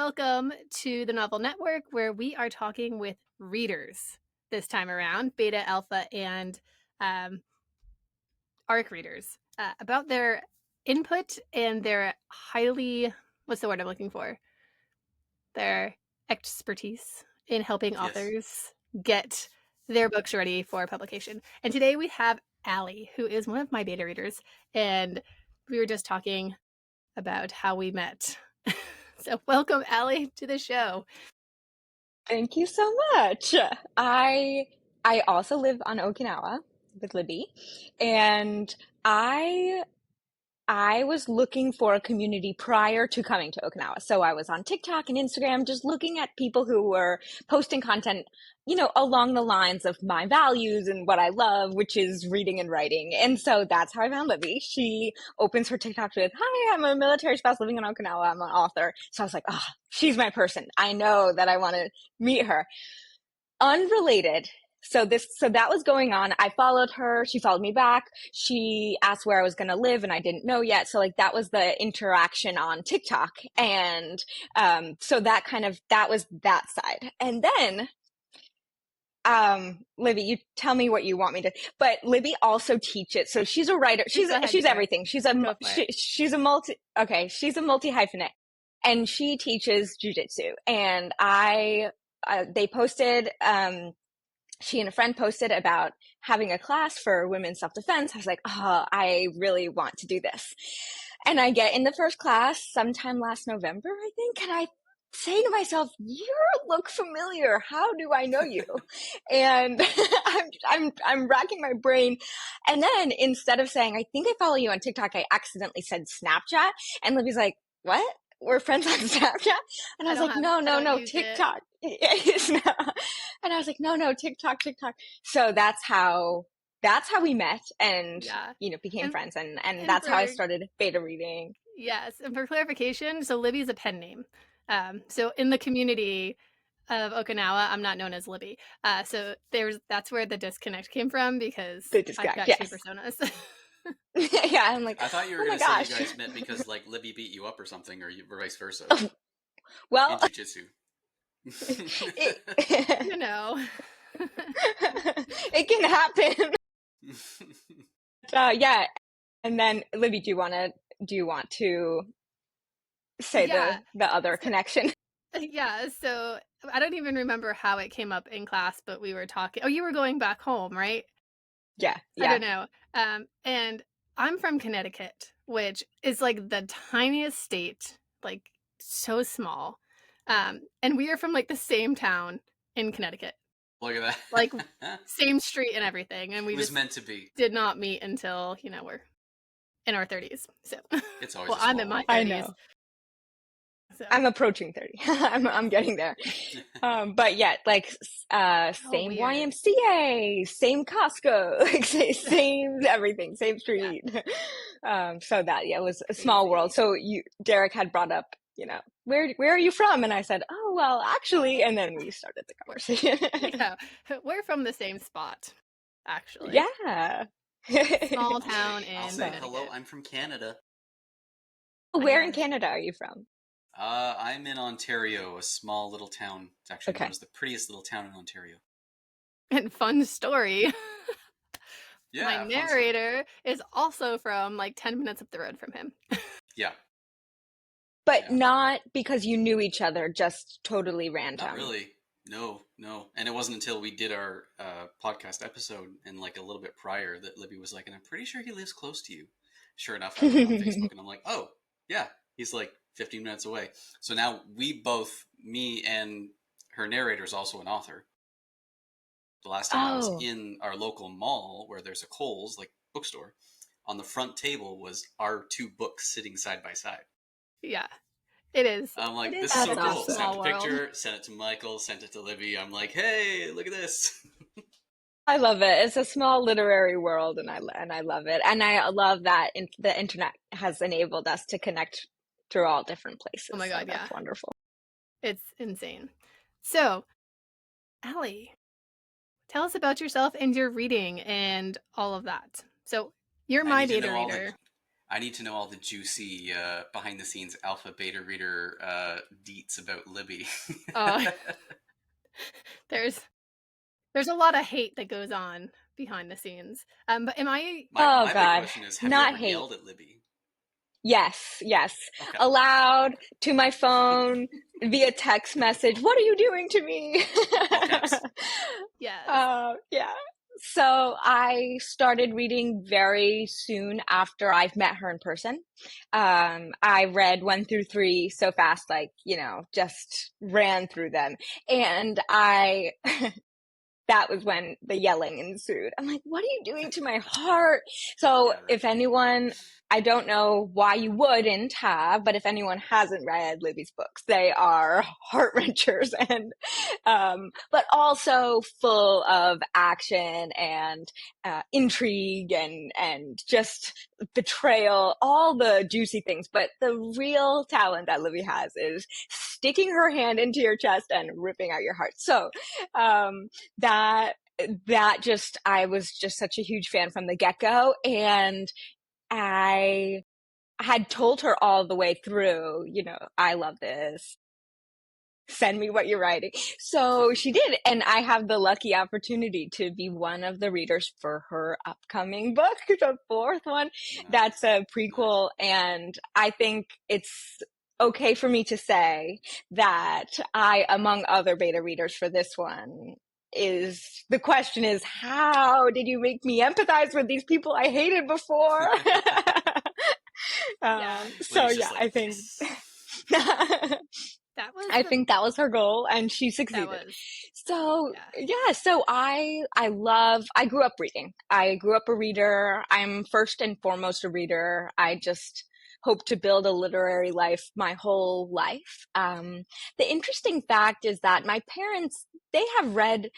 welcome to the Novel Network, where we are talking with readers this time around, beta, alpha, and ARC readers, about their input and their what's the word I'm looking for? Their expertise in helping authors get their books ready for publication. And today we have Allie, who is one of my beta readers, and we were just talking about how we met. So welcome, Allie, to the show. Thank you so much. I also live on Okinawa with Libby, and I was looking for a community prior to coming to Okinawa. So I was on TikTok and Instagram just looking at people who were posting content, along the lines of my values and what I love, which is reading and writing. And so that's how I found Libby. She opens her TikTok with, "Hi, I'm a military spouse living in Okinawa. I'm an author." So I was like, she's my person. I know that I want to meet her. Unrelated. So that was going on. I followed her. She followed me back. She asked where I was going to live and I didn't know yet. So that was the interaction on TikTok. And, so that was that side. And then, Libby, you tell me what you want me to, but Libby also teaches. So she's a writer. She's everything. She's a multi hyphenate, and she teaches jujitsu. And they posted, she and a friend posted about having a class for women's self-defense. I was like, I really want to do this. And I get in the first class sometime last November, I think, and I say to myself, "You look familiar. How do I know you?" And I'm racking my brain. And then instead of saying, "I think I follow you on TikTok," I accidentally said Snapchat. And Libby's like, "What? We're friends on Snapchat?" And I was like, no, TikTok. And I was like, no, TikTok. So that's how we met and, became friends. And that's how I started beta reading. Yes. And for clarification, so Libby's a pen name. So in the community of Okinawa, I'm not known as Libby. So that's where the disconnect came from, because I've got two personas. Yeah, I'm like, I thought you were going to say you guys met because like Libby beat you up or something, or vice versa. Well, in jiu-jitsu. It can happen. Yeah. And then Libby, do you want to say the other connection? Yeah, so I don't even remember how it came up in class, but we were talking. Oh, you were going back home, right? Yeah. I don't know. And I'm from Connecticut, which is like the tiniest state, like so small. And we are from like the same town in Connecticut. Look at that. Like same street and everything. And we was meant to be. Did not meet until, we're in our 30s. So it's always I'm in my 30s. I know. So. I'm approaching 30. I'm getting there. But yeah, like same YMCA, same Costco, like same everything, same street. Yeah. So that it was a small world. So Derek had brought up, where are you from? And I said, "Oh, well, actually," and then we started the conversation. Yeah, we're from the same spot, actually. Yeah. Small town in I'll say hello. I'm from Canada. Where in Canada are you from? I'm in Ontario, a small little town. It's actually known as the prettiest little town in Ontario. And fun story. Yeah, my narrator is also from like 10 minutes up the road from him. Yeah. But not because you knew each other, just totally random. Not really. No. And it wasn't until we did our podcast episode and like a little bit prior that Libby was like, "And I'm pretty sure he lives close to you." Sure enough, I went on Facebook and I'm like, "Oh, yeah, he's like 15 minutes away." So now me and her narrator is also an author. The last time I was in our local mall where there's a Kohl's, like bookstore, on the front table was our two books sitting side by side. Yeah, it is. I'm like, this is so cool. Snapped a picture, sent it to Michael, sent it to Libby. I'm like, "Hey, look at this." I love it. It's a small literary world, and I love it. And I love that the internet has enabled us to connect through all different places. Oh my God, that's wonderful. It's insane. So, Allie, tell us about yourself and your reading and all of that. So, you're my beta reader. I need to know all the juicy behind the scenes alpha beta reader deets about Libby. There's a lot of hate that goes on behind the scenes. But am I? My big question is: have you ever hate. yelled at Libby? Yes. Okay. Aloud to my phone via text message. What are you doing to me? All caps. Yes. Yeah. So I started reading very soon after I've met her in person. I read 1 through 3 so fast, like, just ran through them. And that was when the yelling ensued. I'm like, what are you doing to my heart? So Yeah, right. if anyone, I don't know why you wouldn't have, but if anyone hasn't read Libby's books, they are heart wrenchers and, but also full of action and intrigue and just betrayal, all the juicy things. But the real talent that Libby has is sticking her hand into your chest and ripping out your heart. So, I was just such a huge fan from the get-go, and I had told her all the way through, I love this. Send me what you're writing. So she did, and I have the lucky opportunity to be one of the readers for her upcoming book, the 4th one. Nice. That's a prequel, and I think it's okay for me to say that I, among other beta readers for this one, the question is, how did you make me empathize with these people I hated before? So yeah, like, I think I think that was her goal, and she succeeded. So yeah, so I grew up reading. I grew up a reader. I'm first and foremost a reader. I just hope to build a literary life my whole life. The interesting fact is that my parents, they have read,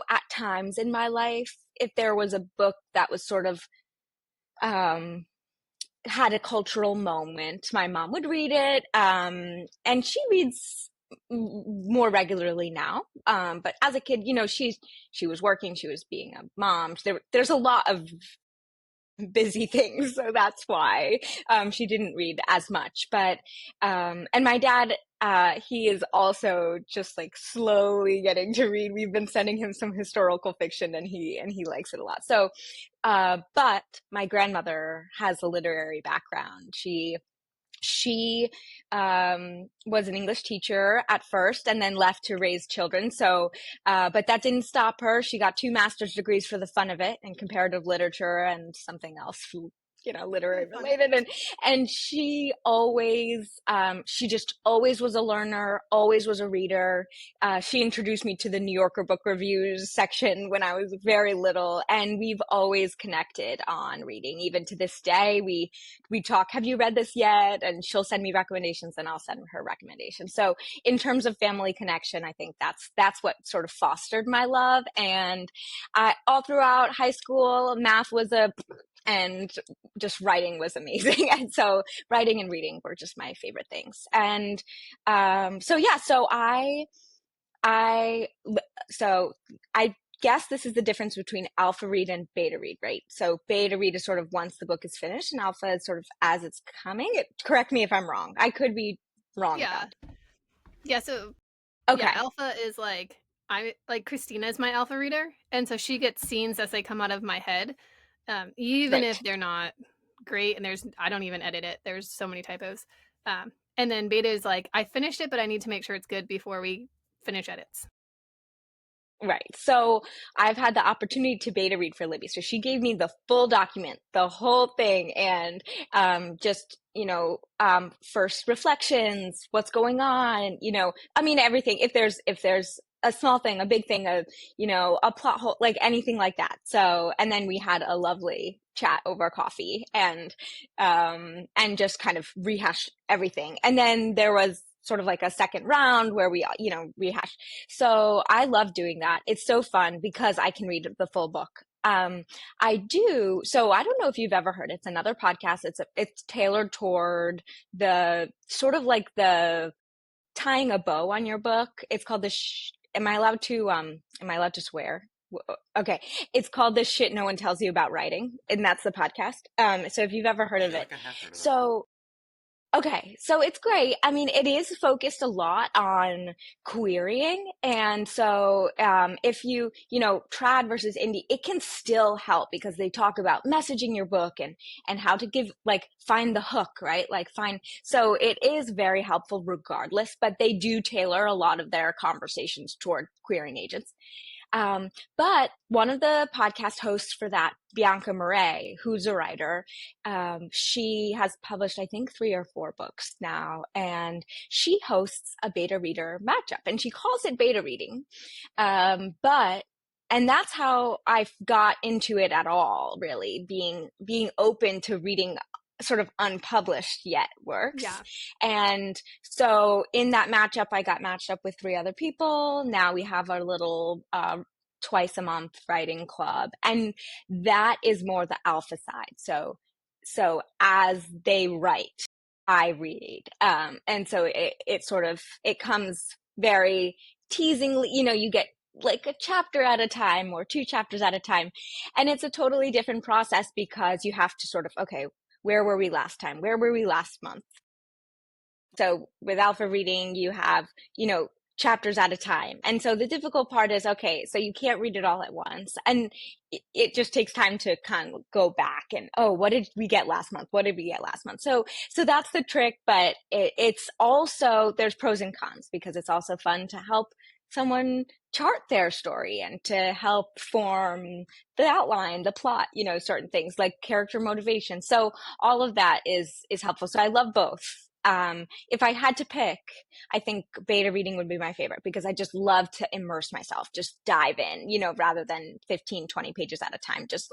at times in my life, if there was a book that was sort of, had a cultural moment, my mom would read it. And she reads more regularly now. But as a kid, she was working, she was being a mom. There's a lot of busy things, so that's why she didn't read as much. But and my dad, he is also just like slowly getting to read. We've been sending him some historical fiction, and he likes it a lot. So but my grandmother has a literary background. She was an English teacher at first and then left to raise children. So, but that didn't stop her. She got 2 master's degrees for the fun of it in comparative literature and something else, literary related. And she just always was a learner, always was a reader. She introduced me to the New Yorker book reviews section when I was very little, and we've always connected on reading. Even to this day, we talk, have you read this yet? And she'll send me recommendations and I'll send her recommendations. So in terms of family connection, I think that's what sort of fostered my love. And all throughout high school, math was and just writing was amazing. And so writing and reading were just my favorite things. And so I guess this is the difference between alpha read and beta read, right? So beta read is sort of once the book is finished, and alpha is sort of as it's coming. Correct me if I'm wrong. I could be wrong. Yeah. So okay. Yeah, alpha is like, Christina is my alpha reader, and so she gets scenes as they come out of my head, even if they're not great, and I don't even edit it. There's so many typos. And then beta is like, I finished it, but I need to make sure it's good before we finish edits. Right. So I've had the opportunity to beta read for Libby. So she gave me the full document, the whole thing, and just, first reflections, what's going on, everything. If there's a small thing, a big thing, a plot hole, like anything like that. So, and then we had a lovely chat over coffee and just kind of rehash everything. And then there was sort of like a second round where we, rehash. So I love doing that. It's so fun because I can read the full book. I do. So I don't know if you've ever heard, it's another podcast. It's tailored toward the sort of like the tying a bow on your book. It's called am I allowed to swear? Okay, it's called The Shit No One Tells You About Writing, and that's the podcast. So if you've ever heard I of feel it. like I have heard of that. So okay, so it's great. I mean, it is focused a lot on querying. And so if trad versus indie, it can still help because they talk about messaging your book and how to find the hook, right? So it is very helpful regardless, but they do tailor a lot of their conversations toward querying agents. But one of the podcast hosts for that, Bianca Murray, who's a writer, she has published, I think, 3 or 4 books now, and she hosts a beta reader matchup, and she calls it beta reading. And that's how I got into it at all, really, being open to reading sort of unpublished yet works. Yeah. And so in that matchup, I got matched up with 3 other people. Now we have our little twice a month writing club, and that is more the alpha side. So as they write, I read. And so it comes very teasingly, you get like a chapter at a time or 2 chapters at a time. And it's a totally different process because you have to sort of, okay, where were we last time? Where were we last month? So with alpha reading, you have, chapters at a time. And so the difficult part is, okay, so you can't read it all at once. And it just takes time to kind of go back and, what did we get last month? What did we get last month? So that's the trick, but it's also, there's pros and cons because it's also fun to help someone chart their story and to help form the outline, the plot, certain things like character motivation. So all of that is helpful. So I love both. If I had to pick, I think beta reading would be my favorite because I just love to immerse myself, just dive in, rather than 15, 20 pages at a time, just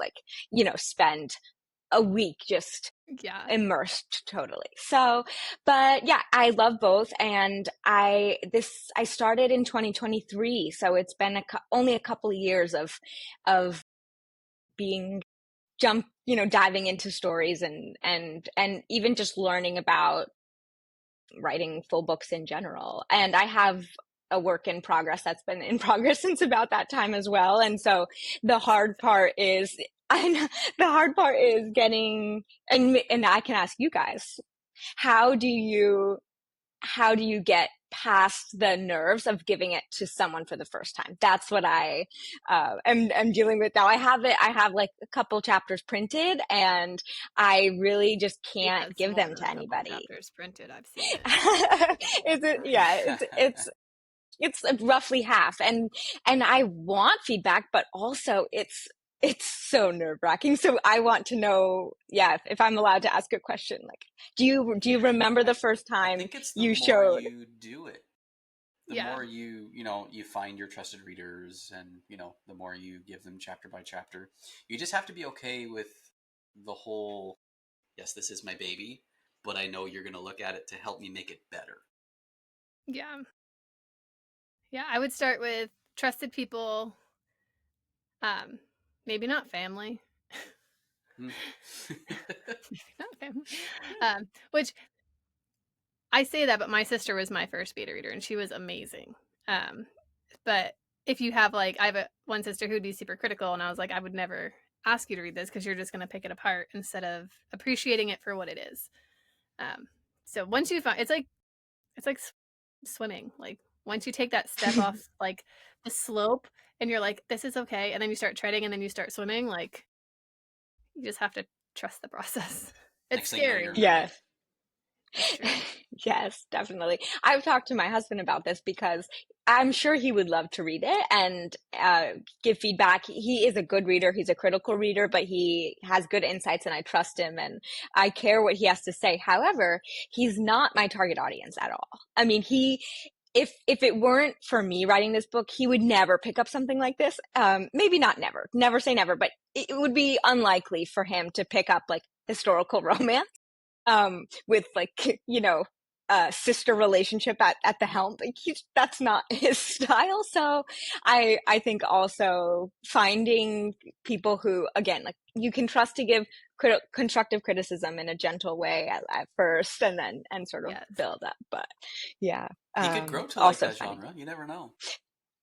spend a week just immersed totally. So, but yeah, I love both. And I started in 2023. So it's been only a couple of years of being diving into stories and even just learning about writing full books in general. And I have a work in progress that's been in progress since about that time as well. And so the hard part is getting, and I can ask you guys, how do you get past the nerves of giving it to someone for the first time? That's what I am dealing with now. I have like a couple chapters printed, and I really just can't give them to anybody. Chapters printed, I've seen it. It's roughly half, and I want feedback, but also it's so nerve-wracking. So I want to know, if I'm allowed to ask a question, like, do you remember the first time I think it's the more you do it, the more you find your trusted readers, and the more you give them chapter by chapter. You just have to be okay with the whole, yes, this is my baby, but I know you're going to look at it to help me make it better. Yeah, I would start with trusted people, maybe not family. Maybe not family. Which I say that, but my sister was my first beta reader, and she was amazing. But if you have I have one sister who'd be super critical, and I was like, I would never ask you to read this because you're just going to pick it apart instead of appreciating it for what it is. So once you find, it's like swimming. Like once you take that step off the slope, and you're like, this is okay, and then you start treading, and then you start swimming. Like you just have to trust the process. It's scary. Yes. Yes, definitely. I've talked to my husband about this because I'm sure he would love to read it and give feedback. He is a good reader. He's a critical reader, but he has good insights, and I trust him and I care what he has to say. However, he's not my target audience at all. I mean, if it weren't for me writing this book, he would never pick up something like this. Maybe not never say never, but it would be unlikely for him to pick up historical romance with a sister relationship at the helm. That's not his style. So I think also finding people who, again, you can trust to give constructive criticism in a gentle way at first, and then sort of build up. But yeah, he could grow to like that genre. You never know.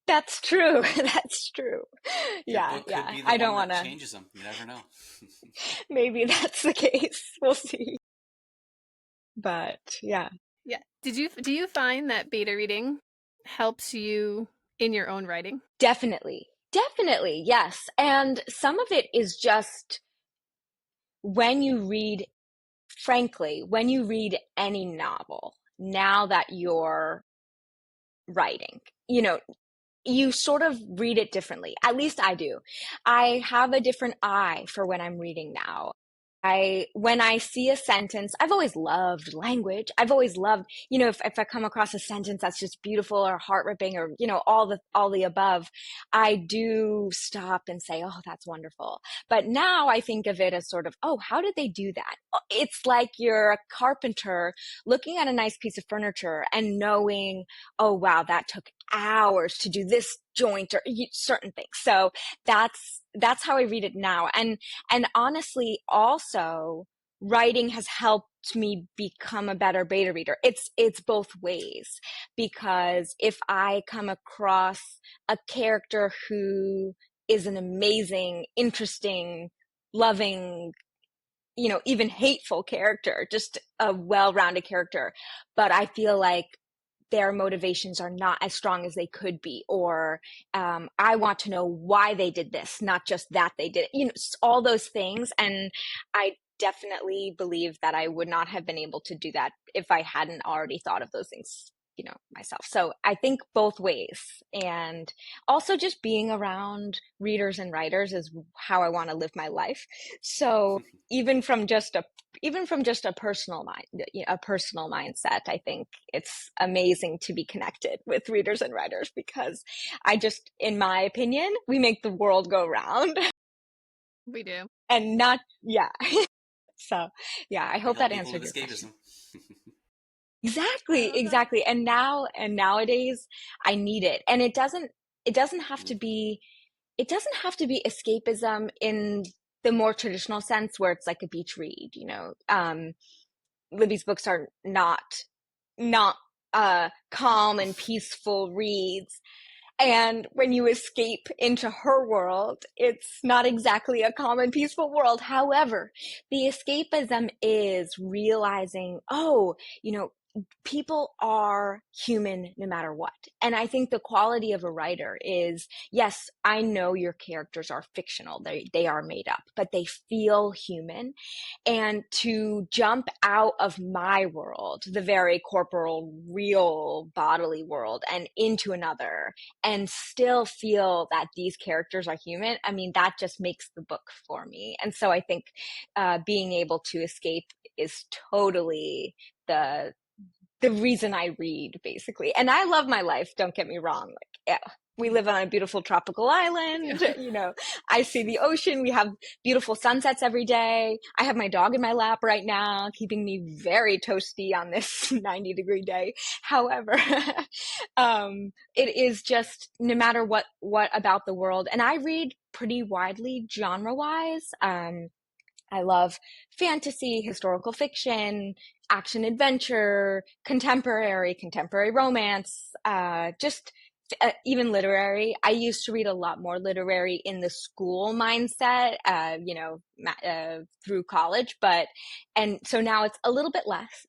That's true. That's true. Your Yeah, book could yeah. be the I one don't that want to. changes them. You never know. Maybe that's the case. We'll see. But yeah. Yeah. Do you find that beta reading helps you in your own writing? Definitely. Definitely. Yes. And some of it is just when you read, frankly, when you read any novel, now that you're writing, you sort of read it differently. At least I do. I have a different eye for when I'm reading now. When I see a sentence, I've always loved language. I've always loved, if I come across a sentence that's just beautiful or heart ripping or, all the above, I do stop and say, oh, that's wonderful. But now I think of it as sort of, oh, how did they do that? It's like you're a carpenter looking at a nice piece of furniture and knowing, oh, wow, that took hours to do this joint or certain things. So that's how I read it now. And honestly, also writing has helped me become a better beta reader. It's both ways, because if I come across a character who is an amazing, interesting, loving, even hateful character, just a well-rounded character, but I feel like their motivations are not as strong as they could be, or I want to know why they did this, not just that they did it, all those things. And I definitely believe that I would not have been able to do that if I hadn't already thought of those things, myself. So I think both ways. And also just being around readers and writers is how I want to live my life. So even from just a personal mindset, I think it's amazing to be connected with readers and writers, because in my opinion, we make the world go round. We do. And not, yeah. So yeah, I hope that answered your question. Exactly. And nowadays I need it. And it doesn't have to be escapism in the more traditional sense where it's like a beach read, Libby's books are not calm and peaceful reads. And when you escape into her world, it's not exactly a calm and peaceful world. However, the escapism is realizing, oh, people are human no matter what. And I think the quality of a writer is, yes, I know your characters are fictional. They are made up, but they feel human. And to jump out of my world, the very corporal, real bodily world, and into another, and still feel that these characters are human, I mean, that just makes the book for me. And so I think being able to escape is totally the reason I read, basically. And I love my life, don't get me wrong. Like, yeah, we live on a beautiful tropical island. I see the ocean. We have beautiful sunsets every day. I have my dog in my lap right now, keeping me very toasty on this 90-degree day. However, it is just no matter what about the world. And I read pretty widely genre-wise. I love fantasy, historical fiction, action adventure, contemporary romance, just even literary. I used to read a lot more literary in the school mindset, through college, and so now it's a little bit less.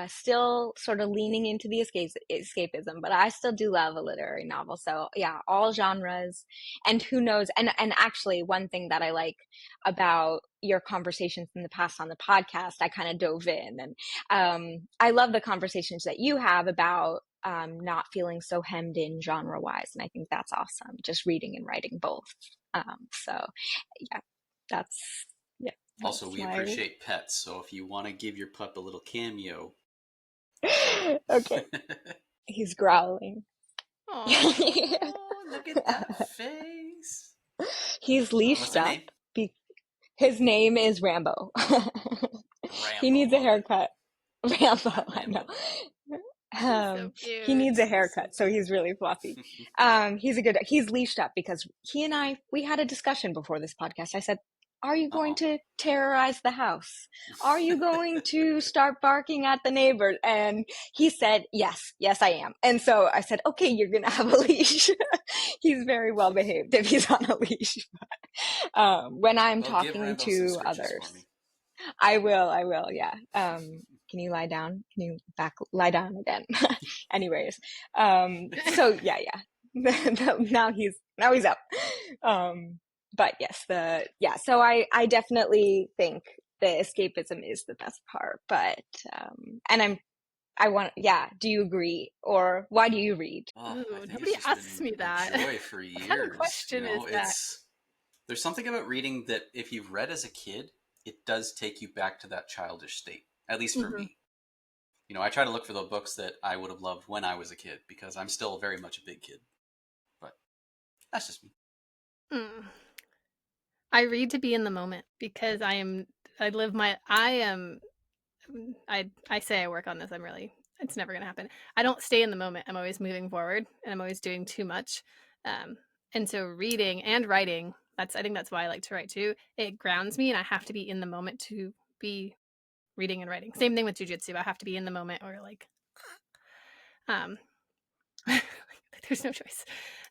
Still sort of leaning into the escapism, but I still do love a literary novel. So yeah, all genres. And who knows? And actually, one thing that I like about your conversations in the past on the podcast, I kind of dove in, and I love the conversations that you have about not feeling so hemmed in genre wise. And I think that's awesome. Just reading and writing both. So yeah, that's, yeah. Also, we appreciate pets, so if you want to give your pup a little cameo. Okay. He's growling. Oh, look at that face. He's leashed up. His name is Rambo. He needs a haircut. Rambo, I know. So he needs a haircut, so he's really fluffy. He's leashed up because he and we had a discussion before this podcast. I said, Are you going to terrorize the house? Are you going to start barking at the neighbors? And he said, yes, I am. And so I said, okay, you're going to have a leash. He's very well behaved if he's on a leash. When I'm talking to others, I will. Yeah. Can you lie down? Can you lie down again? Anyways. So yeah. now he's up. But yes, so I definitely think the escapism is the best part, but, and do you agree? Or why do you read? Ooh, nobody asks me that. Joy for years. What kind of question is that? There's something about reading that if you've read as a kid, it does take you back to that childish state, at least for me. You know, I try to look for the books that I would have loved when I was a kid, because I'm still very much a big kid. But that's just me. I read to be in the moment, because I say I work on this. It's never going to happen. I don't stay in the moment. I'm always moving forward, and I'm always doing too much. And so reading and writing, I think that's why I like to write too. It grounds me, and I have to be in the moment to be reading and writing. Same thing with jujitsu. I have to be in the moment, or there's no choice.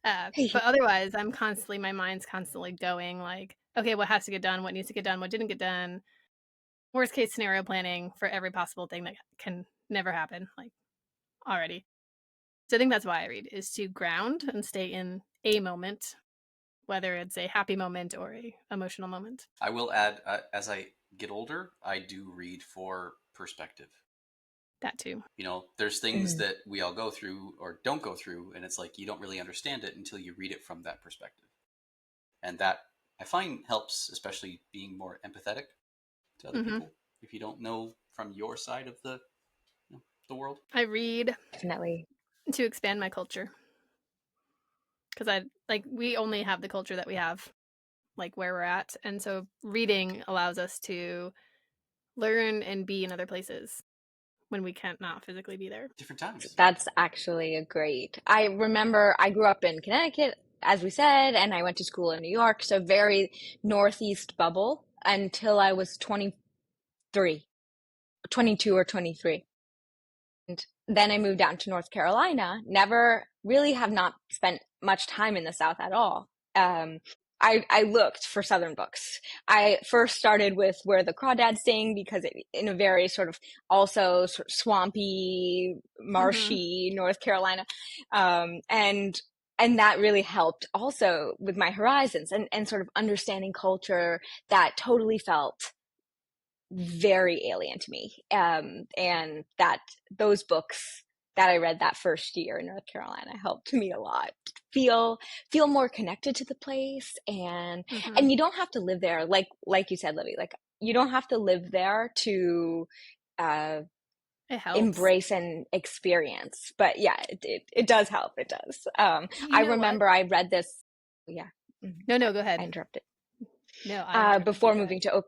But otherwise, my mind's constantly going like, okay, what has to get done? What needs to get done? What didn't get done? Worst case scenario planning for every possible thing that can never happen, already. So I think that's why I read, is to ground and stay in a moment, whether it's a happy moment or a emotional moment. I will add, as I get older, I do read for perspective. That too. You know, there's things that we all go through or don't go through, and it's like you don't really understand it until you read it from that perspective. And that, I find, helps, especially being more empathetic to other people if you don't know from your side of the world. I read definitely to expand my culture, because we only have the culture that we have, where we're at, and so reading allows us to learn and be in other places when we can't not physically be there. Different times. That's actually I remember I grew up in Connecticut, as we said, and I went to school in New York, so very Northeast bubble until I was 22 or 23. And then I moved down to North Carolina, have not spent much time in the South at all. I looked for Southern books. I first started with Where the Crawdads Sing, because in a very sort of also sort of swampy, marshy North Carolina. And that really helped also with my horizons and sort of understanding culture that totally felt very alien to me. And that those books that I read that first year in North Carolina helped me a lot feel more connected to the place. And you don't have to live there, like you said, Libby, you don't have to live there to embrace and experience. But yeah, it does help. It does. I remember I read this. Yeah. No, go ahead. I interrupted. No, before moving to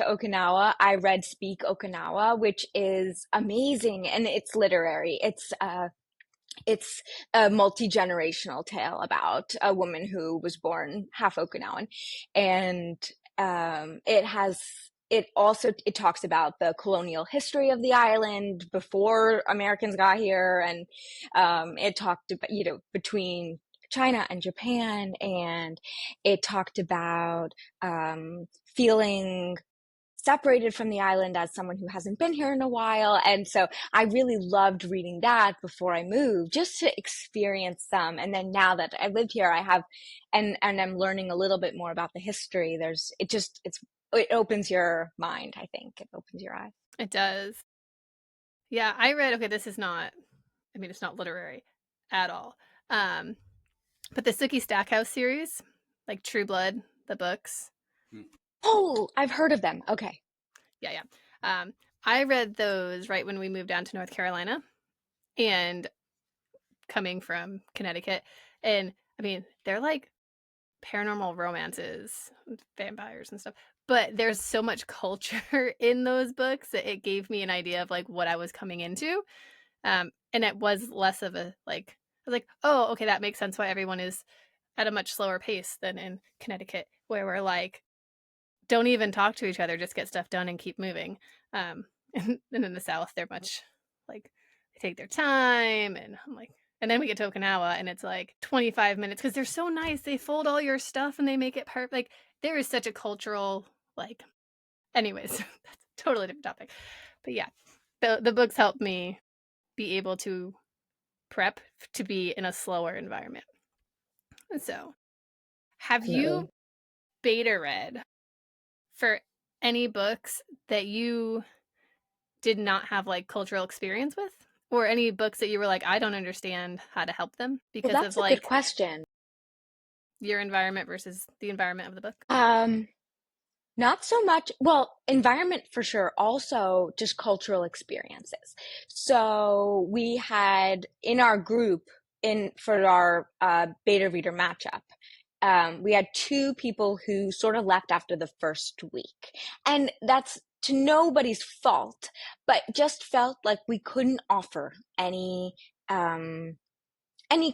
Okinawa, I read Speak Okinawa, which is amazing, and it's literary. It's a multi-generational tale about a woman who was born half Okinawan, and it talks about the colonial history of the island before Americans got here, and it talked about, between China and Japan, and it talked about feeling separated from the island as someone who hasn't been here in a while. And so I really loved reading that before I moved, just to experience some. And then now that I live here, I have, and I'm learning a little bit more about the history. It opens your mind. I think it opens your eyes. It does. Yeah, I read, it's not literary at all. But the Sookie Stackhouse series, like True Blood, the books. Oh, I've heard of them. Okay. Yeah. I read those right when we moved down to North Carolina, and coming from Connecticut. And I mean, they're like paranormal romances, vampires and stuff. But there's so much culture in those books that it gave me an idea of what I was coming into. And it was less of a I was like, oh, okay, that makes sense why everyone is at a much slower pace than in Connecticut, where we're like, don't even talk to each other, just get stuff done and keep moving. And in the South, they're much like, they take their time, and I'm like, and then we get to Okinawa and it's like 25 minutes because they're so nice. They fold all your stuff and they make it perfect. Like, there is such a cultural, like, anyways, that's a totally different topic. But yeah, the books help me be able to prep to be in a slower environment. So, have you beta read for any books that you did not have like cultural experience with, or any books that you were like, I don't understand how to help them because that's of a good question. Your environment versus the environment of the book? Not so much. Well, environment for sure. Also, just cultural experiences. So we had in our group for our beta reader matchup, we had 2 people who sort of left after the first week, and that's to nobody's fault, but just felt like we couldn't offer any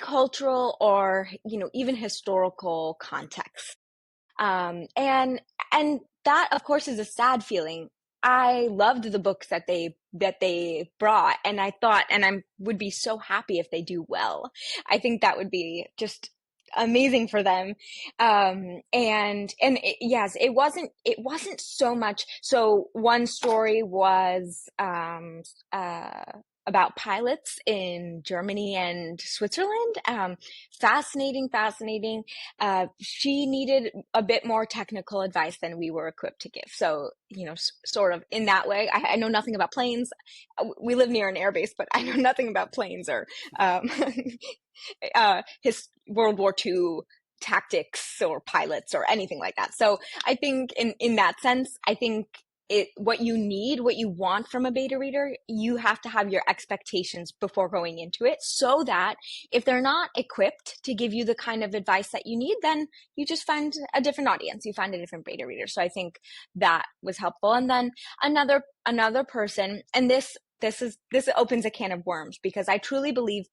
cultural or even historical context. And that of course is a sad feeling. I loved the books that they brought, and I thought, and I would be so happy if they do well. I think that would be just amazing for them. Yes, it wasn't so much. So one story was about pilots in Germany and Switzerland. Fascinating. She needed a bit more technical advice than we were equipped to give. So, sort of in that way, I know nothing about planes. We live near an airbase, but I know nothing about planes or his World War II tactics or pilots or anything like that. So I think in that sense, I think what you want from a beta reader, you have to have your expectations before going into it, so that if they're not equipped to give you the kind of advice that you need, then you just find a different audience. You find a different beta reader. So I think that was helpful. And then another person, and this opens a can of worms, because I truly believe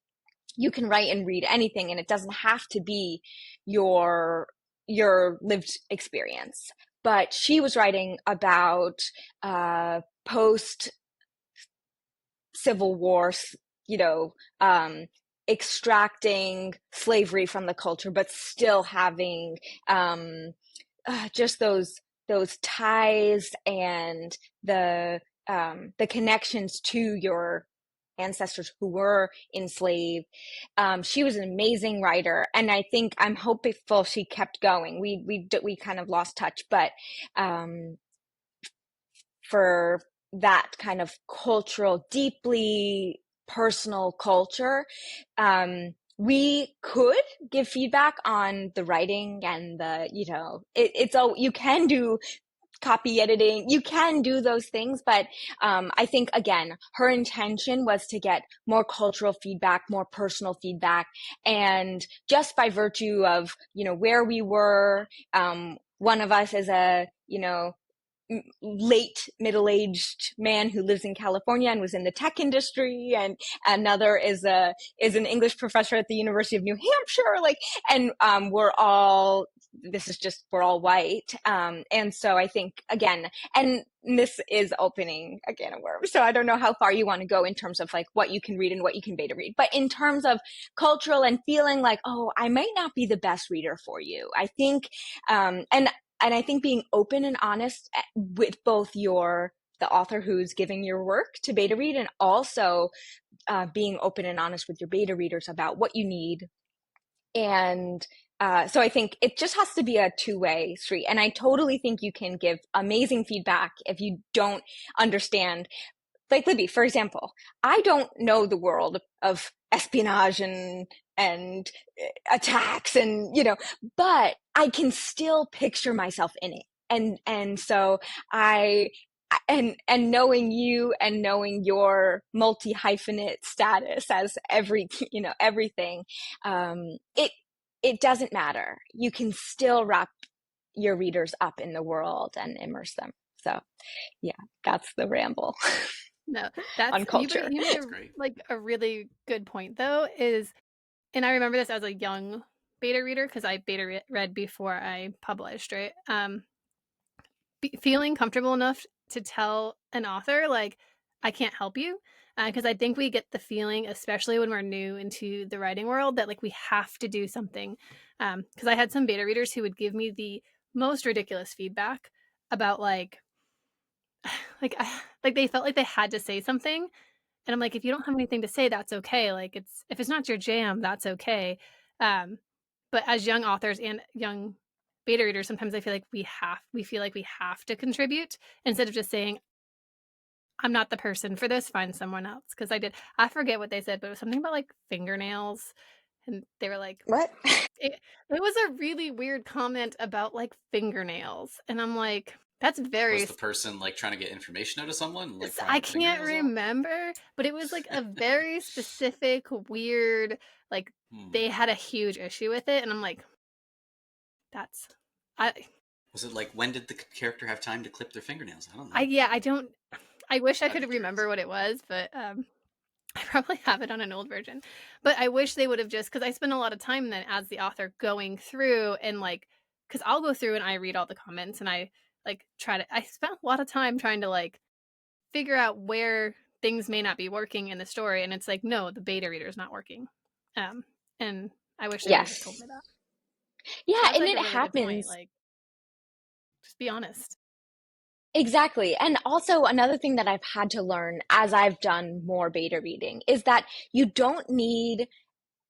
you can write and read anything, and it doesn't have to be your lived experience. But she was writing about post Civil War, extracting slavery from the culture, but still having just those ties and the connections to your ancestors who were enslaved. She was an amazing writer, and I think I'm hopeful she kept going. We kind of lost touch, but for that kind of cultural, deeply personal culture, we could give feedback on the writing and you can do copy editing, you can do those things, but I think, again, her intention was to get more cultural feedback, more personal feedback, and just by virtue of where we were, one of us is a late middle-aged man who lives in California and was in the tech industry, and another is an English professor at the University of New Hampshire, and we're all white, and so I think, again, and this is opening a can of worms, so I don't know how far you want to go in terms of what you can read and what you can beta read, but in terms of cultural and feeling like, oh, I might not be the best reader for you, I think, and I think being open and honest with both the author who's giving your work to beta read, and also being open and honest with your beta readers about what you need. And so I think it just has to be a two-way street. And I totally think you can give amazing feedback if you don't understand. Like Libby, for example, I don't know the world of espionage and attacks but I can still picture myself in it. And so and knowing you and knowing your multi-hyphenate status as everything, it doesn't matter. You can still wrap your readers up in the world and immerse them. So yeah, that's the ramble. No, that's on culture. You made a really good point, though, and I remember this as a young beta reader, because I beta read before I published, right? Feeling comfortable enough to tell an author, like, I can't help you, because I think we get the feeling, especially when we're new into the writing world, that like we have to do something. Because I had some beta readers who would give me the most ridiculous feedback about like like like they felt like they had to say something, and I'm like, if you don't have anything to say, that's okay. Like, it's if it's not your jam, that's okay. Um, but as young authors and young beta readers, sometimes I feel like we feel like we have to contribute instead of just saying, I'm not the person for this, find someone else. Because I forget what they said, but it was something about like fingernails. And they were like, what? it was a really weird comment about like fingernails. And I'm like, that's very. Was the person like trying to get information out of someone? Like I can't remember, but it was like a very specific, weird, like they had a huge issue with it. And I'm like, was it like, when did the character have time to clip their fingernails? I don't know. I wish I could remember what it was, but I probably have it on an old version. But I wish they would have just, because I spend a lot of time then as the author going through and like, because I'll go through and I read all the comments and I like I spent a lot of time trying to like figure out where things may not be working in the story. And it's like, no, the beta reader is not working. And I wish they would have just told me that. Yeah, so and like it happens. Like, just be honest. Exactly. And also another thing that I've had to learn as I've done more beta reading is that you don't need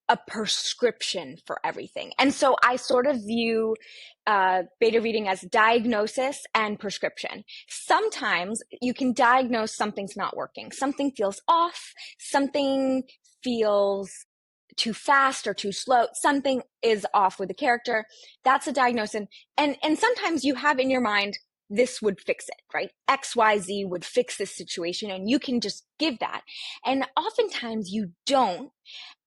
a prescription for everything. And so I sort of view beta reading as diagnosis and prescription. Sometimes you can diagnose something's not working. Something feels off. Something feels too fast or too slow. Something is off with the character. That's a diagnosis. And sometimes you have in your mind, this would fix it, right? XYZ would fix this situation, and you can just give that. And oftentimes you don't.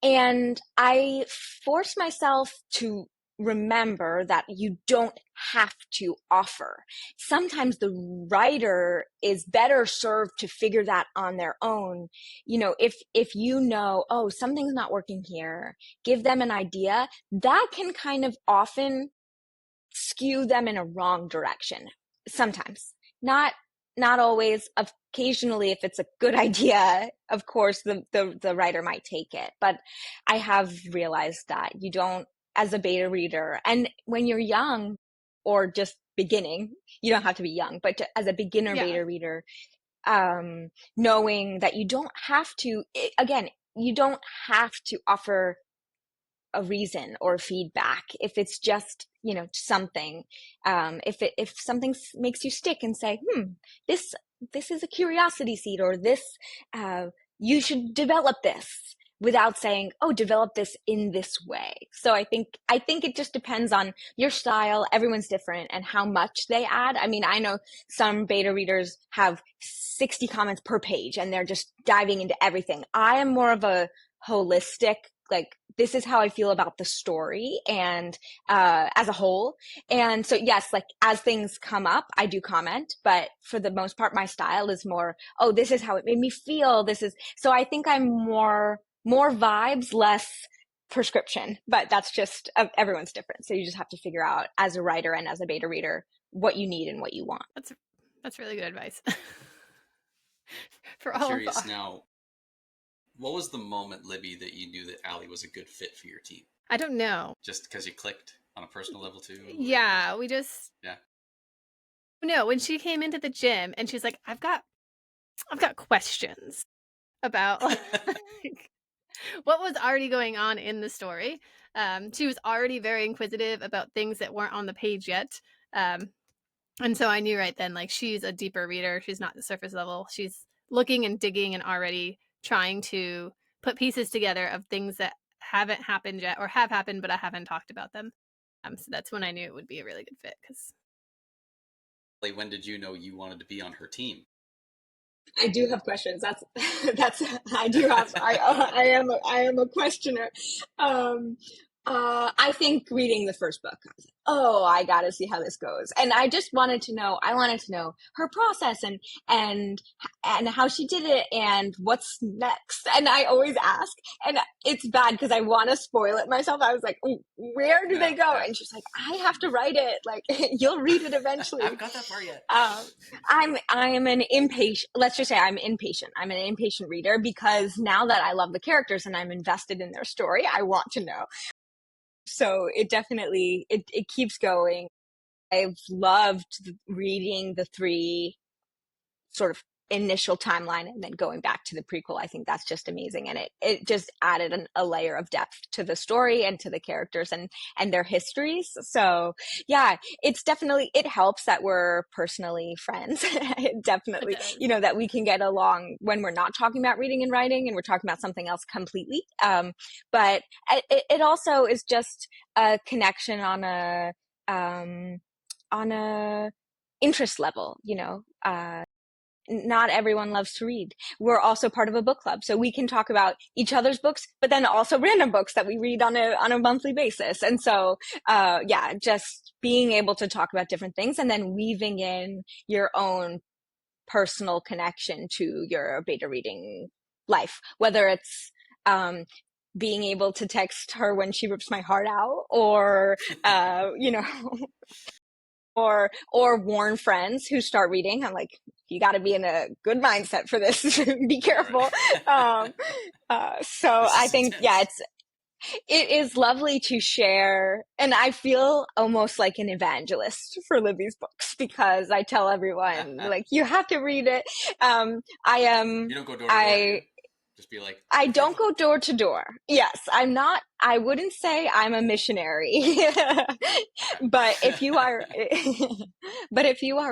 And I force myself to remember that you don't have to offer. Sometimes the writer is better served to figure that on their own. You know, if you know, oh, something's not working here, give them an idea. That can kind of often skew them in a wrong direction. Sometimes, not always. Occasionally, if it's a good idea, of course, the writer might take it. But I have realized that you don't, as a beta reader, and when you're young or just beginning, you don't have to be young, but as a beginner beta reader, knowing that you don't have to, again, you don't have to offer a reason or feedback if it's just, you know, something. If something makes you stick and say, this is a curiosity seed, or this, you should develop this, without saying, oh, develop this in this way. So I think it just depends on your style. Everyone's different, and how much they add. I mean, I know some beta readers have 60 comments per page and they're just diving into everything. I am more of a holistic, like, this is how I feel about the story and as a whole. And so, yes, like, as things come up, I do comment, but for the most part, my style is more, oh, this is how it made me feel. So I think I'm more vibes, less prescription, but that's just, everyone's different. So you just have to figure out, as a writer and as a beta reader, what you need and what you want. That's really good advice. For all curious now, what was the moment, Libby, that you knew that Allie was a good fit for your team? I don't know. Just because you clicked on a personal level too? Yeah, No, when she came into the gym and she's like, I've got questions about like, what was already going on in the story. She was already very inquisitive about things that weren't on the page yet. And so I knew right then, like, she's a deeper reader. She's not the surface level. She's looking and digging and already trying to put pieces together of things that haven't happened yet, or have happened, but I haven't talked about them. So that's when I knew it would be a really good fit. Because, like, when did you know you wanted to be on her team? I do have questions. I do have. I am a questioner. I think reading the first book, I was like, oh, I gotta see how this goes. And I just wanted to know, her process and how she did it and what's next. And I always ask, and it's bad because I want to spoil it myself. I was like, where do they go? And she's like, I have to write it. Like, you'll read it eventually. I haven't got that far yet. I am an impatient, let's just say I'm impatient. I'm an impatient reader because now that I love the characters and I'm invested in their story, I want to know. So it definitely, it keeps going. I've loved reading the 3 sort of initial timeline and then going back to the prequel. I think that's just amazing. And it just added a layer of depth to the story and to the characters and their histories. So yeah, it's definitely, it helps that we're personally friends. It definitely, that we can get along when we're not talking about reading and writing and we're talking about something else completely. But it also is just a connection on a interest level, not everyone loves to read. We're also part of a book club, so we can talk about each other's books, but then also random books that we read on a monthly basis. And so, just being able to talk about different things and then weaving in your own personal connection to your beta reading life, whether it's being able to text her when she rips my heart out, or or warn friends who start reading. I'm like, you got to be in a good mindset for this. Be careful. So I think, it is lovely to share. And I feel almost like an evangelist for Libby's books because I tell everyone, like, you have to read it. You don't go door to door. Just be like, I don't go door to door. Yes, I'm not. I wouldn't say I'm a missionary, but if you are,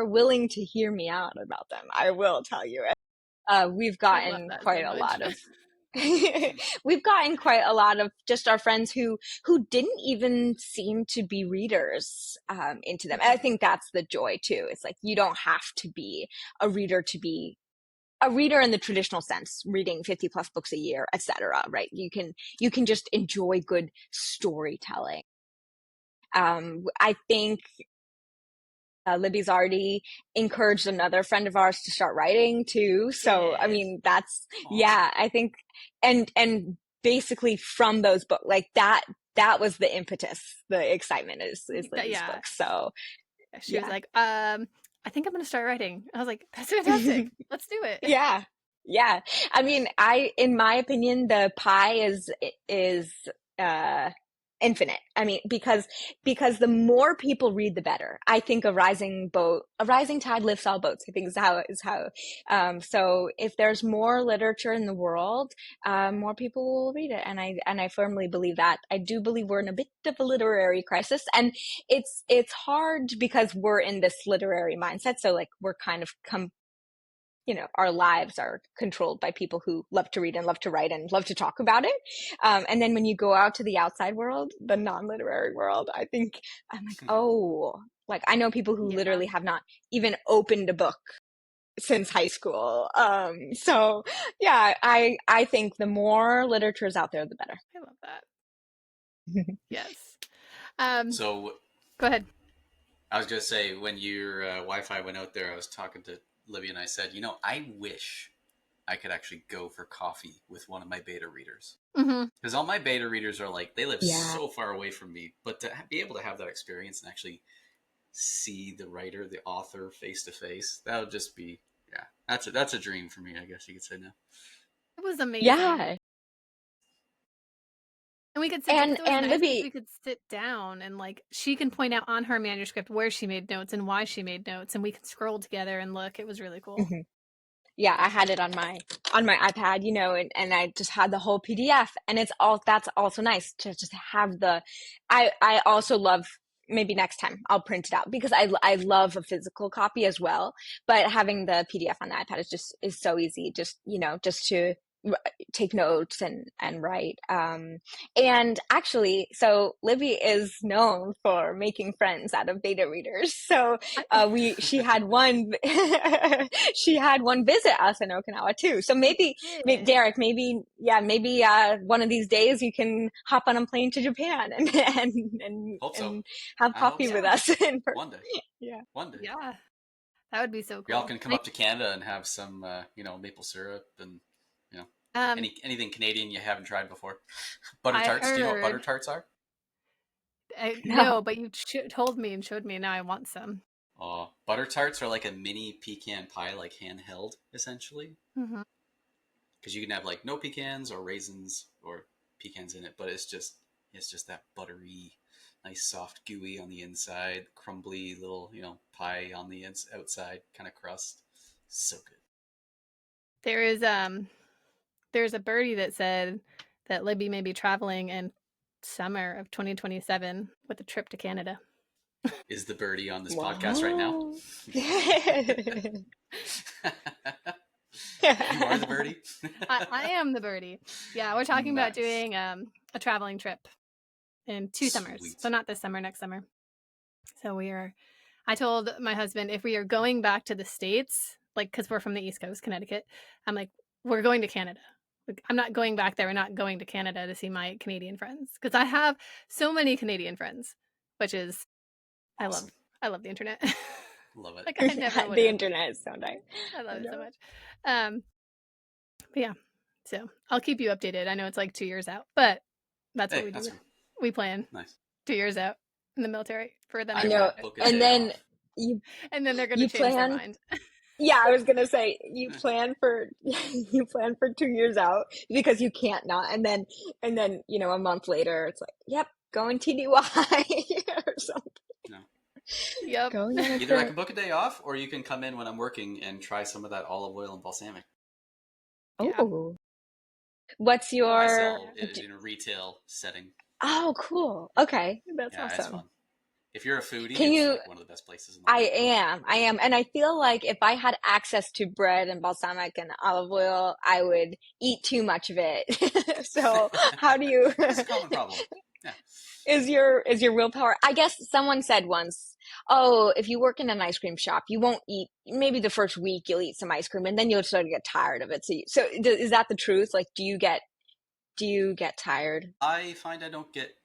willing to hear me out about them, I will tell you. We've gotten quite a lot of. We've gotten quite a lot of just our friends who didn't even seem to be readers into them. And I think that's the joy too. It's like you don't have to be a reader to be a reader in the traditional sense, reading 50 plus books a year, etc. Right? You can just enjoy good storytelling. I think Libby's already encouraged another friend of ours to start writing too. So, I mean, that's, I think, and basically from those books, like that was the impetus, the excitement is Libby's books. So she was like, I think I'm going to start writing. I was like, that's fantastic. Let's do it. Yeah. Yeah. I mean, in my opinion, the pie is infinite. I mean, because the more people read, the better. I think a rising tide lifts all boats, I think is how, so if there's more literature in the world, more people will read it. And I firmly believe that. I do believe we're in a bit of a literary crisis, and it's hard because we're in this literary mindset. So like we're kind of our lives are controlled by people who love to read and love to write and love to talk about it. And then when you go out to the outside world, the non-literary world, I think I'm like, like I know people who literally have not even opened a book since high school. So yeah, I think the more literature is out there, the better. I love that. Yes. So go ahead. I was going to say, when your Wi-Fi went out there, I was talking to Libby and I said, I wish I could actually go for coffee with one of my beta readers. Because all my beta readers are like, they live so far away from me. But to be able to have that experience and actually see the writer, the author face to face, that would just be, that's a dream for me, I guess you could say now. It was amazing. Yeah. And we could sit and Libby, we could sit down and like she can point out on her manuscript where she made notes and why she made notes, and we can scroll together and look. It was really cool. Yeah, I had it on my iPad, and I just had the whole PDF, and that's also nice to just have I also love, maybe next time I'll print it out because I love a physical copy as well, but having the PDF on the iPad is so easy, just to take notes and write. And actually, so Libby is known for making friends out of beta readers. So she had one she had one visit us in Okinawa too. So maybe Derek, maybe one of these days you can hop on a plane to Japan and have coffee with us in person. One day. Yeah. One day. Yeah. That would be so cool. Y'all can come up to Canada and have some, maple syrup and, anything Canadian you haven't tried before. Butter tarts. Do you know what butter tarts are? No, but you told me and showed me, and now I want some. Oh, butter tarts are like a mini pecan pie, like handheld, essentially. Mm-hmm. Because you can have like no pecans or raisins or pecans in it, but it's just that buttery, nice soft gooey on the inside, crumbly little pie on the outside kind of crust. So good. There's a birdie that said that Libby may be traveling in summer of 2027 with a trip to Canada. Is the birdie on this podcast right now? You are the birdie? I am the birdie. Yeah, we're talking about doing a traveling trip in 2 summers. So not this summer, next summer. So I told my husband, if we are going back to the States, like, because we're from the East Coast, Connecticut, I'm like, we're going to Canada. Like, I'm not going back there. We're not going to Canada to see my Canadian friends, because I have so many Canadian friends, which is awesome. I love the internet. Love it. Like, I never the internet is so nice. I love it so much. But yeah, so I'll keep you updated. I know it's like 2 years out, but that's what we do. We plan 2 years out in the military for them. I know, and then they're going to change their mind. Yeah, I was gonna say you plan for 2 years out because you can't not, and then a month later it's like, yep, going TDY or something. No. Yep. Either I can book a day off, or you can come in when I'm working and try some of that olive oil and balsamic. Oh, what's your? I sell it in a retail setting. Oh, cool. Okay, that's awesome. It's fun. If you're a foodie, it's like one of the best places in the world. I am. And I feel like if I had access to bread and balsamic and olive oil, I would eat too much of it. So how do you... It's a common problem. Yeah. Is your willpower... I guess someone said once, oh, if you work in an ice cream shop, you won't eat... Maybe the first week you'll eat some ice cream and then you'll sort of get tired of it. So is that the truth? Like, do you get tired? I find I don't get...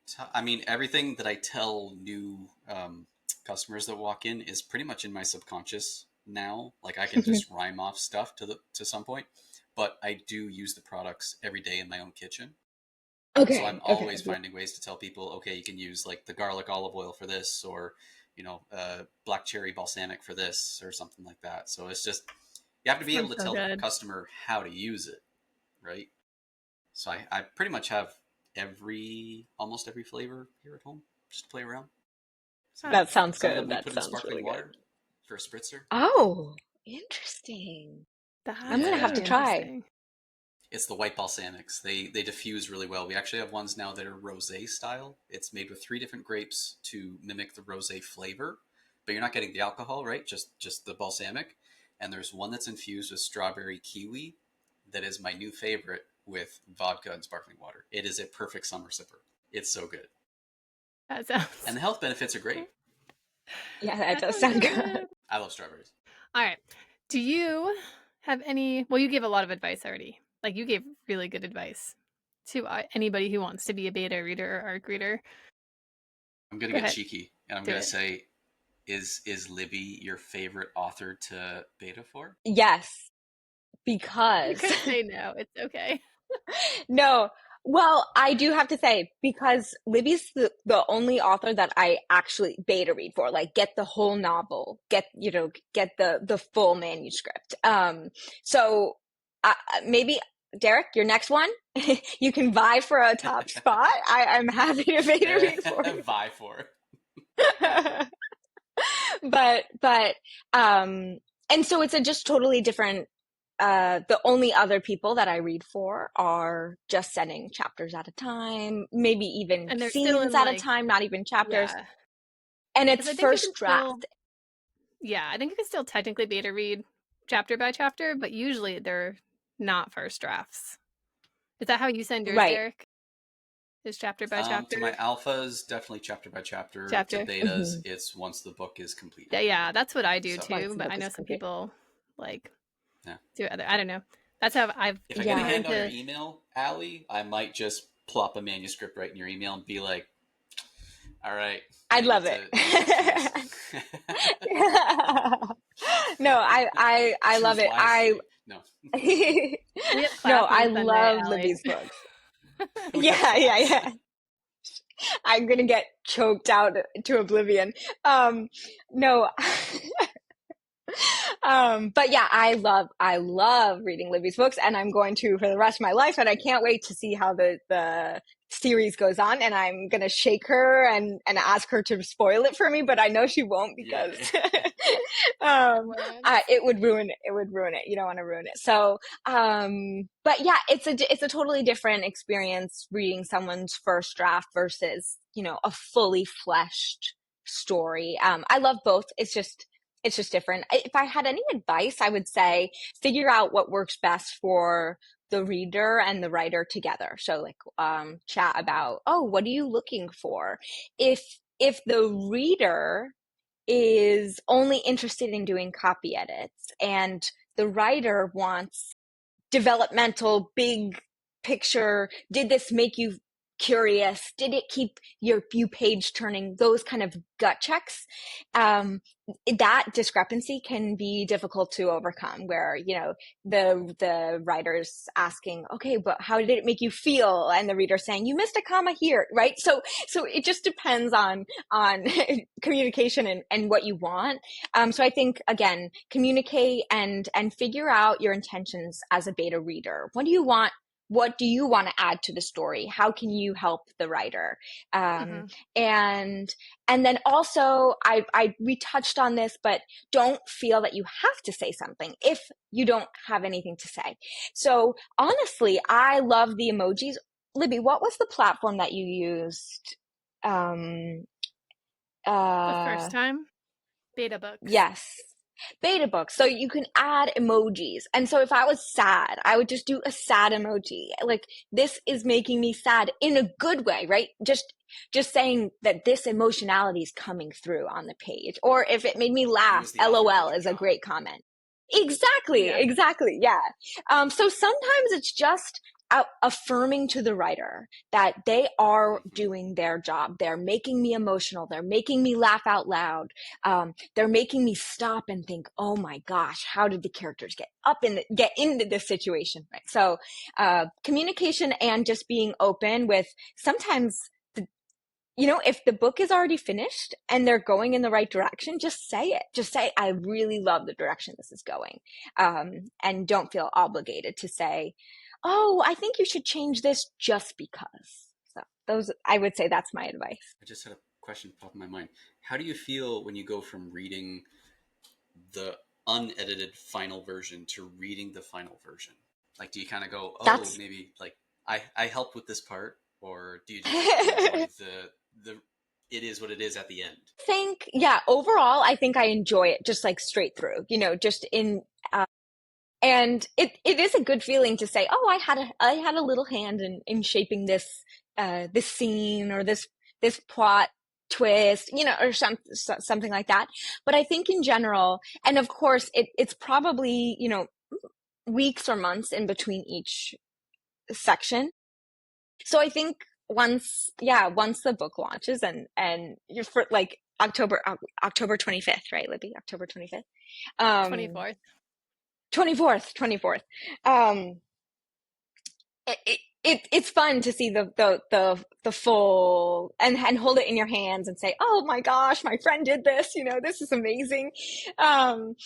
everything that I tell new customers that walk in is pretty much in my subconscious now. Like, I can just rhyme off stuff to some point, but I do use the products every day in my own kitchen. Okay. So I'm always finding ways to tell people, okay, you can use like the garlic olive oil for this, or black cherry balsamic for this, or something like that. So it's just, you have to be able to tell the customer how to use it, right? So I pretty much have almost every flavor here at home, just to play around. So that sounds good. That put in sparkling water for a spritzer. Oh, interesting. I'm gonna have to try. It's the white balsamics. They diffuse really well. We actually have ones now that are rosé style. It's made with 3 different grapes to mimic the rosé flavor, but you're not getting the alcohol, right? Just the balsamic. And there's one that's infused with strawberry kiwi that is my new favorite, with vodka and sparkling water. It is a perfect summer sipper. It's so good. That sounds... And the health benefits are great. Yeah, that does sound good. I love strawberries. All right. Do you have any... Well, you gave a lot of advice already. Like, you gave really good advice to anybody who wants to be a beta reader or ARC reader. I'm going to get cheeky, and I'm going to say, is Libby your favorite author to beta for? Yes. Because... You could say no. It's okay. No. Well, I do have to say, because Libby's the only author that I actually beta read for, like, get the whole novel, get the full manuscript. So maybe Derek, your next one, you can vie for a top spot. I'm happy to beta read for you. Vie for. But and so it's a just totally different. The only other people that I read for are just sending chapters at a time, maybe even scenes at a time, not even chapters. Yeah. And it's first draft. I think you can still technically beta read chapter by chapter, but usually they're not first drafts. Is that how you send yours, Right. Derek? Is chapter by chapter? To my alphas, definitely chapter by chapter. To Chapter. betas, it's once the book is completed. Yeah, that's what I do So- too. But I know some people like Yeah. do other. I don't know. That's how I've. If I get a hand on your email, Allie, I might just plop a manuscript right in your email and be like, "All right." I'd love it. No, I love it. No. No, I love Libby's books. Yeah. I'm gonna get choked out to oblivion. No. But yeah, I love reading Libby's books, and I'm going to for the rest of my life, and I can't wait to see how the series goes on, and I'm gonna shake her and ask her to spoil it for me, but I know she won't because it would ruin it. You don't want to ruin it. So but yeah, it's a totally different experience reading someone's first draft versus, you know, a fully fleshed story. I love both. It's just different. If I had any advice, I would say figure out what works best for the reader and the writer together. So like chat about, oh, what are you looking for? If the reader is only interested in doing copy edits and the writer wants developmental, big picture, did this make you curious? Did it keep you page turning? Those kind of gut checks. That discrepancy can be difficult to overcome, where, you know, the writer's asking, okay, but how did it make you feel? And the reader saying, you missed a comma here, right? So it just depends on communication and what you want. So I think, again, communicate and figure out your intentions as a beta reader. What do you want? What do you want to add to the story? How can you help the writer? And then also, we touched on this, but don't feel that you have to say something if you don't have anything to say. So honestly, I love the emojis. Libby, what was the platform that you used? The first time? Beta Books. Yes. Beta Books. So you can add emojis. And so if I was sad, I would just do a sad emoji. Like, this is making me sad in a good way, right? Just saying that this emotionality is coming through on the page. Or if it made me laugh, LOL is a great comment. Exactly. Yeah. So sometimes it's just affirming to the writer that they are doing their job. They're making me emotional. They're making me laugh out loud. They're making me stop and think, oh my gosh, how did the characters get into this situation? Right. So, communication and just being open with sometimes, you know, if the book is already finished and they're going in the right direction, just say it. Just say, I really love the direction this is going. And don't feel obligated to say, oh, I think you should change this just because. So I would say that's my advice. I just had a question pop in my mind. How do you feel when you go from reading the unedited final version to reading the final version? Like, do you kind of go, oh, maybe like I helped with this part, or do you just enjoy the it is what it is at the end? Overall, I think I enjoy it just like straight through, you know, just in, and it is a good feeling to say, oh, I had a little hand in shaping this scene or this plot twist, you know, or something like that. But I think in general, and of course, it's probably, you know, weeks or months in between each section. So I think once the book launches and you're for like October 25th, right, Libby? October 25th. 24th. It's fun to see the full and hold it in your hands and say, oh my gosh, my friend did this, you know, this is amazing. And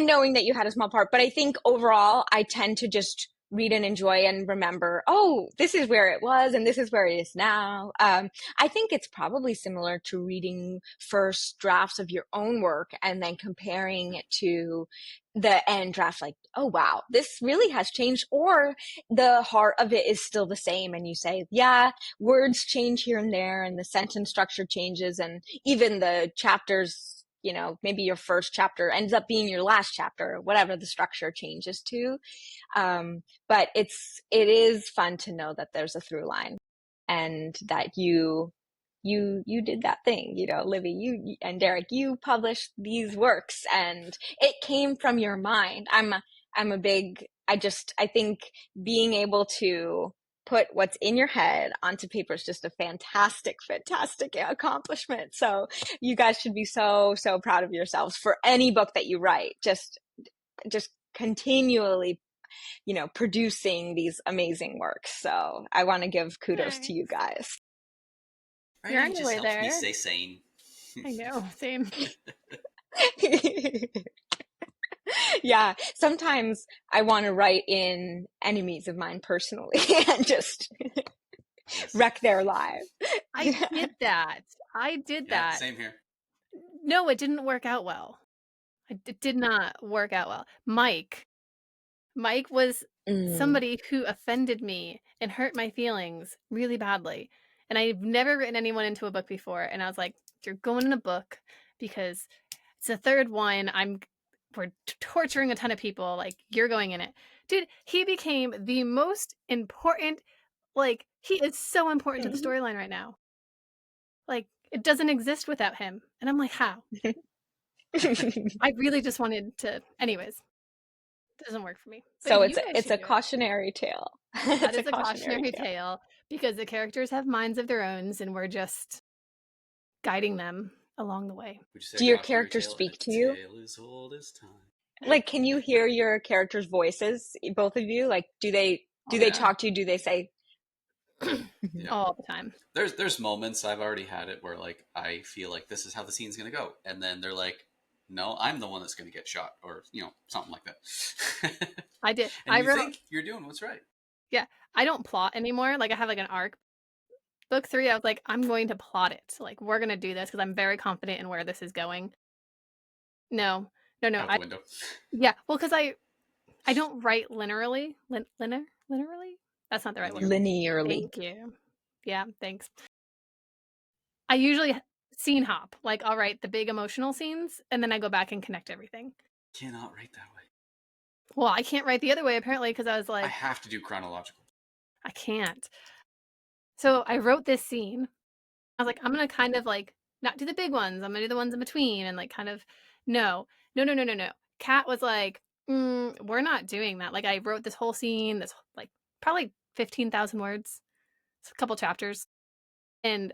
knowing that you had a small part. But I think overall, I tend to just read and enjoy and remember, oh, this is where it was and this is where it is now. I think it's probably similar to reading first drafts of your own work and then comparing it to the end draft, like, oh wow, this really has changed, or the heart of it is still the same and you say, yeah, words change here and there and the sentence structure changes and even the chapters you know, maybe your first chapter ends up being your last chapter, whatever the structure changes to. But it is fun to know that there's a through line, and that you did that thing, you know, Livy, you and Derek, you published these works and it came from your mind. I think being able to put what's in your head onto paper is just a fantastic accomplishment. So you guys should be so proud of yourselves for any book that you write. Just continually, you know, producing these amazing works. So I want to give kudos to you guys. Right, you're on your way there. Me stay sane. I know, same. Yeah, sometimes I want to write in enemies of mine personally and just wreck their lives. I did that. Yeah, same here. No, it didn't work out well. It did not work out well. Mike was somebody who offended me and hurt my feelings really badly. And I've never written anyone into a book before. And I was like, you're going in a book because it's the third one. We're torturing a ton of people. Like, you're going in it. Dude, he became the most important, like, he is so important to the storyline right now. Like, it doesn't exist without him. And I'm like, how? I really just wanted to, anyways. It doesn't work for me. But so it's a cautionary tale. That is a cautionary tale because the characters have minds of their own and we're just guiding them along the way. Do your characters speak to you? Like, can you hear your characters' voices, both of you? Like, do they talk to you? Do they say all the time? There's moments, I've already had it, where like I feel like this is how the scene's gonna go, and then they're like, no, I'm the one that's going to get shot, or, you know, something like that. I did. And you think you're doing what's right. Yeah. I don't plot anymore. Like, I have like an arc. Book 3, I was like, I'm going to plot it. Like, we're going to do this because I'm very confident in where this is going. No. Out the window. Yeah. Well, because I don't write linearly. Linearly? That's not the right word. Linearly. Thank you. Yeah, thanks. I usually scene hop. Like, I'll write the big emotional scenes and then I go back and connect everything. Cannot write that way. Well, I can't write the other way apparently because I was like, I have to do chronological. I can't. So I wrote this scene. I was like, I'm gonna kind of like not do the big ones. I'm gonna do the ones in between and like kind of no. Kat was like, we're not doing that. Like, I wrote this whole scene, this like probably 15,000 words. It's a couple chapters. And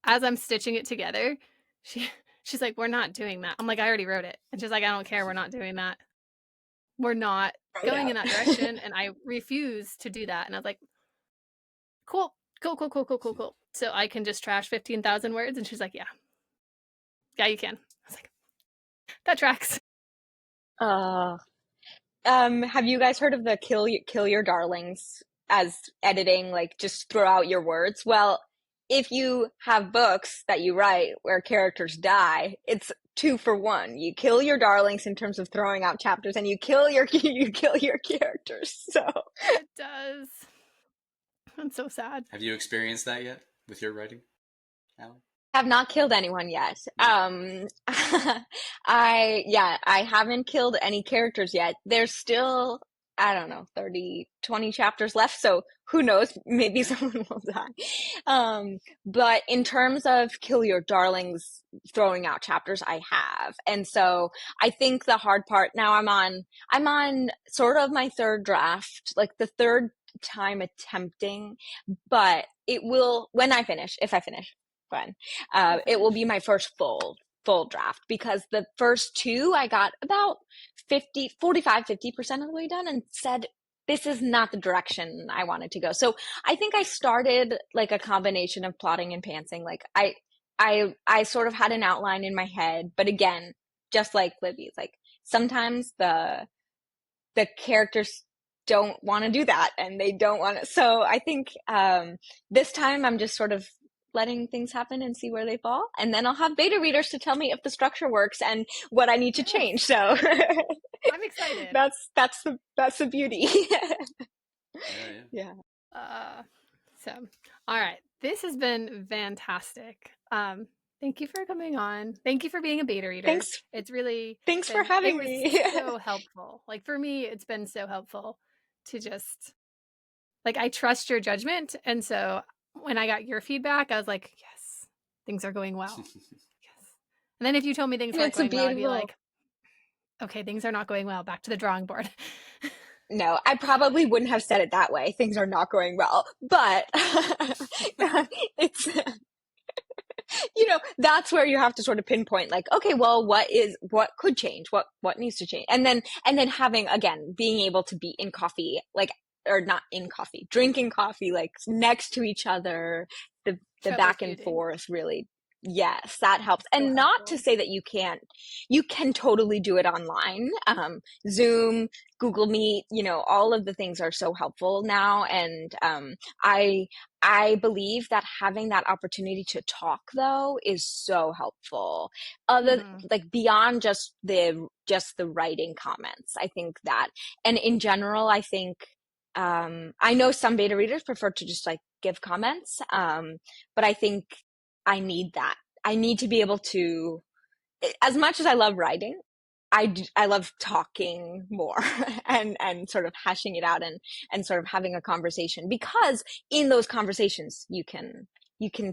as I'm stitching it together, she's like, we're not doing that. I'm like, I already wrote it. And she's like, I don't care. We're not doing that. We're not going in that direction. And I refuse to do that. And I was like, cool. So I can just trash 15,000 words. And she's like, yeah, you can. I was like, that tracks. Have you guys heard of the kill your darlings as editing? Like, just throw out your words. Well, if you have books that you write where characters die, it's 2 for 1. You kill your darlings in terms of throwing out chapters, and you kill your characters. So it does. I'm so sad. Have you experienced that yet with your writing, Allie? Have not killed anyone yet. I haven't killed any characters yet. There's still, I don't know, 20 chapters left. So who knows? Maybe someone will die. But in terms of kill your darlings, throwing out chapters, I have. And so I think the hard part now, I'm on sort of my third draft, like the third time attempting, but it will, if I finish, it will be my first full draft, because the first 2 I got about 50% of the way done and said, this is not the direction I wanted to go. So I think I started like a combination of plotting and pantsing. Like I sort of had an outline in my head, but again, just like Libby, like sometimes the characters don't want to do that and they don't want to. So I think this time I'm just sort of letting things happen and see where they fall, and then I'll have beta readers to tell me if the structure works and what I need to change. So I'm excited. That's the beauty. So all right, this has been fantastic. Thank you for coming on. Thank you for being a beta reader. Thanks. It's really Thanks for having me. So helpful. Like for me, it's been so helpful to just like I trust your judgment, and so when I got your feedback, I was like, yes, things are going well. Yes. And then if you told me things weren't going well, I'd be like, okay, things are not going well. Back to the drawing board. No, I probably wouldn't have said it that way. Things are not going well, but it's, you know, that's where you have to sort of pinpoint like, okay, well, what could change? What needs to change? And then having, again, being able to be in coffee, like, or not in coffee, drinking coffee, like next to each other, the back and forth really. Yes, that helps. And so not to say that you can totally do it online. Zoom, Google Meet, you know, all of the things are so helpful now. And I believe that having that opportunity to talk though is so helpful. Like beyond just the writing comments. I think that, and in general, I think I know some beta readers prefer to just like give comments. But I think I need that. I need to be able to, as much as I love writing, I love talking more and sort of hashing it out and sort of having a conversation, because in those conversations you can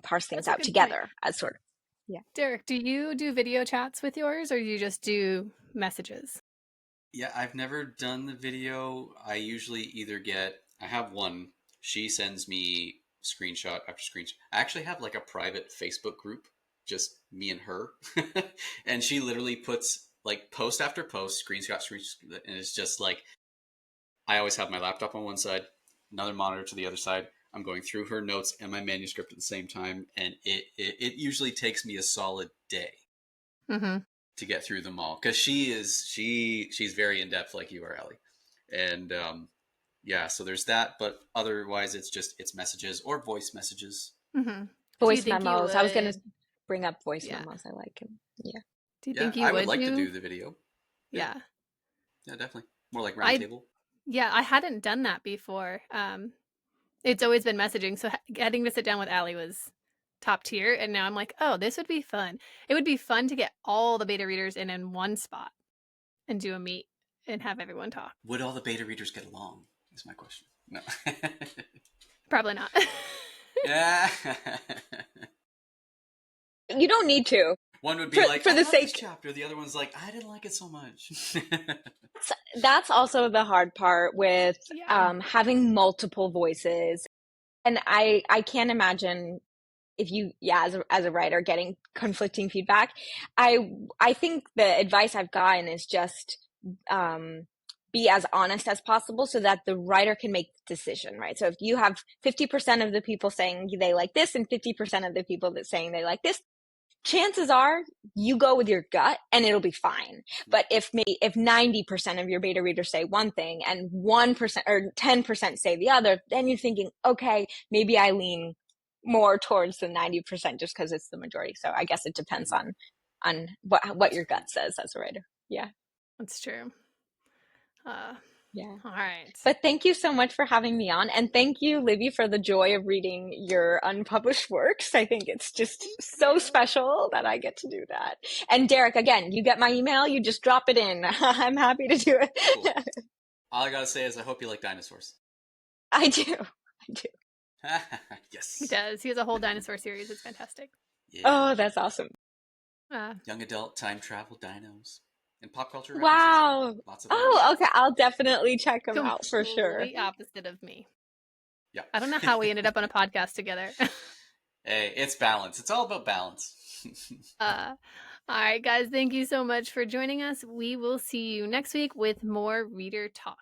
parse things out together as sort of, yeah. Derek, do you do video chats with yours, or do you just do messages? Yeah, I've never done the video. I usually I have one, she sends me screenshot after screenshot. I actually have like a private Facebook group, just me and her. And she literally puts like post after post, screenshot, and it's just like, I always have my laptop on one side, another monitor to the other side. I'm going through her notes and my manuscript at the same time. And it usually takes me a solid day to get through them all. Cause she's very in depth like you are, Allie. And, yeah, so there's that, but otherwise it's messages or voice messages. Voice memos. I was going to bring up voice memos. I like them. Yeah. Do you think you would? I would like to do the video. Yeah. Yeah, definitely. More like roundtable. Yeah, I hadn't done that before. It's always been messaging, so getting to sit down with Allie was top tier, and now I'm like, oh, this would be fun. It would be fun to get all the beta readers in one spot and do a meet and have everyone talk. Would all the beta readers get along? Is my question. No. Probably not. Yeah. You don't need to. One would be like, for the sake chapter. The other one's like, I didn't like it so much. That's also the hard part with having multiple voices. And I can't imagine if you, as a writer, getting conflicting feedback. I think the advice I've gotten is just be as honest as possible so that the writer can make the decision, right? So if you have 50% of the people saying they like this and 50% of the people that saying they like this, chances are you go with your gut and it'll be fine. But if 90% of your beta readers say one thing and 1% or 10% say the other, then you're thinking, okay, maybe I lean more towards the 90% just because it's the majority. So I guess it depends on what your gut says as a writer. Yeah. That's true. Yeah. All right. But thank you so much for having me on. And thank you, Libby, for the joy of reading your unpublished works. I think it's just so special that I get to do that. And Derek, again, you get my email, you just drop it in. I'm happy to do it. Cool. All I gotta say is I hope you like dinosaurs. I do. Yes. He does. He has a whole dinosaur series. It's fantastic. Yeah. Oh, that's awesome. Young adult time travel dinos. And pop culture references. Wow. Lots of okay. I'll definitely check them out for sure. Completely opposite of me. Yeah. I don't know how we ended up on a podcast together. Hey, it's balance. It's all about balance. All right, guys. Thank you so much for joining us. We will see you next week with more Reader Talk.